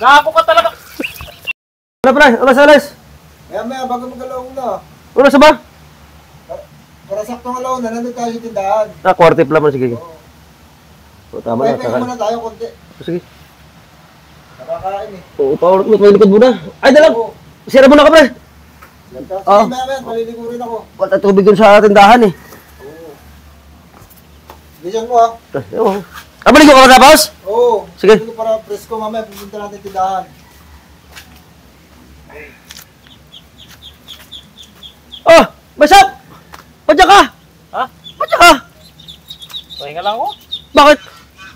Gago ka talaga. Ano pre? Alas. Maya, bago mag-alaw na. Oras ba? Para saktong alaw na, nandun tayo yung tindahan. Quarter pa naman, sige. O, tama na. Pwede muna tayo, konti. Sige. Nakakain eh. Oo, Paul, may likod muna. Ay, dalag! Sira muna ka, pre! Sige, Oo. maya, maliligo rin ako. Wala tubig dun sa tindahan eh. Oo. Bilisan mo ah. Oo. Maligo ka na tapos? Oo. Sige. Maligo para presko mamaya, pupunta natin tindahan. Oh! Basap! Padya ka! Ha? Padya ka! Pahinga lang ako. Bakit?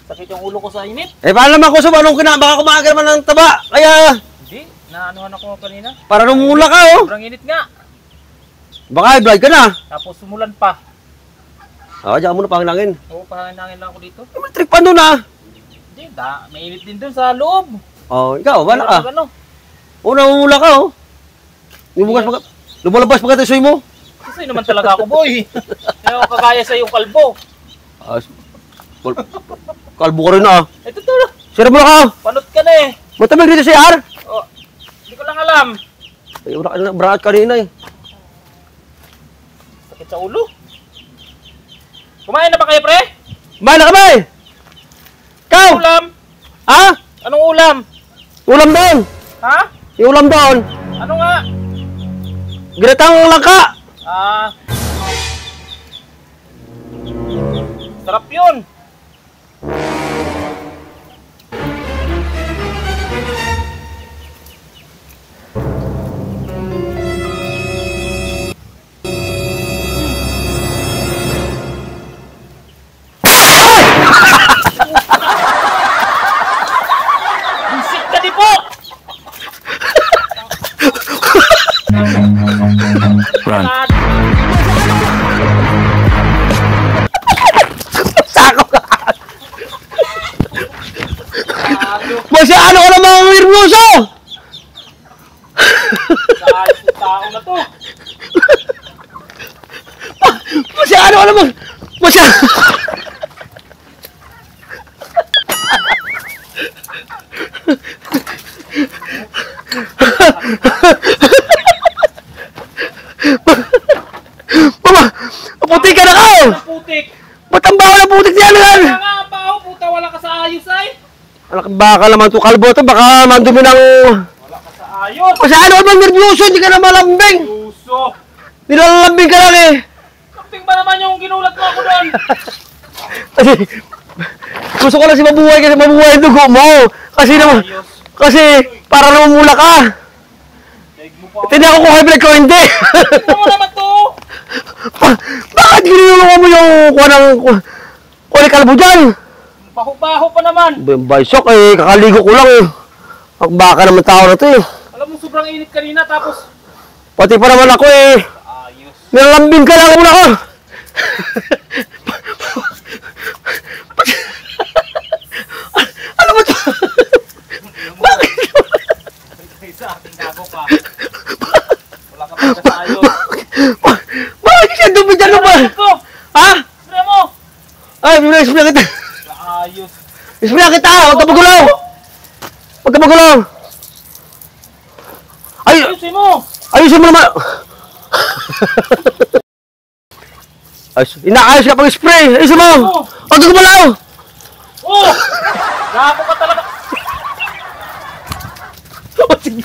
Sakit yung ulo ko sa init. Eh, paano naman ko sa anong baka kumagal man ng taba. Kaya, Hindi, naanuhan ako kanina. para lumula ka, oh. Sobrang init nga. Baka high-blood ka na. Tapos sumulan pa. Diyan ka muna pangilangin. Oo, pahangin lang ako dito. May trick pa doon, ah. Hindi, may init din dun sa loob. Oh, ikaw, wala ka. Ano? Una, umula ka, oh. Lumalabas pa ka mo. Kasi naman talaga ako, boy. Hindi ako kakaya sa yung kalbo. Kalbo ka rin, ah. Ito to. Sira mo na ka. Panot ka na eh. Matamig dito si R. Oh, hindi ko lang alam. Ay, wala ka na brakat kanina, eh. Sakit sa ulo. Kumain na ba kayo, pre? Kumain na kami! Ikaw! Ulam? Ha? Anong ulam? Ulam doon! Ha? Yung ulam doon! Ano nga? Ginatang langka! Sarap yun. Bisik ka di po! Run. Sako ka! Masyado ka namang nervyoso! Kahit yung tao na to. Masyado ka namang... Masyado... Mama! Putik ka na ka! Ang putik. Ba't ang baho ng putik niyan? Kaya nga ang baho, puta, wala ka sa ayos ay. Baka naman ito kalbo ito, baka mandumi ng... Wala ka sa ayos. Masyado ka bang nervyoso, hindi ka na malambing! Puso. Nilalambing ka lang eh! Kamping ba naman yung ginulat mo ako doon? Kasi... Gusto ko lang si mabuhay kasi mabuhay yung dugo mo! Kasi naman... Ayos. Kasi para namumula ka! Daig mo pa ako. Hindi ako kung hybrid ko, hindi! Ano mo naman to? Bakit ginulungan mo yung kuha ng... Kuha ng kalbo dyan? Baho-baho pa naman. Baysok eh, kakaligo ko lang eh. Ang baka naman tao na to eh. Alam mo, sobrang init kanina, tapos... Pati pa naman ako eh. Ayos. Nilalambing ka lang muna ko. Ano ba ito? Bakit? Sa akin, gago ka. Wala ka pa sa ayos. Bakit siya dumi dyan ba? Ha? Spray mo! Ay, spray kita. Ayos. Spray kita, huwag ka magulaw. Huwag ka magulaw. Ay, Ayusin mo! ayusin mo naman. Inaayos ka pang spray. Ayusin mo. Huwag ka gumalaw. Oh! Gago ka talaga. Oh, sige.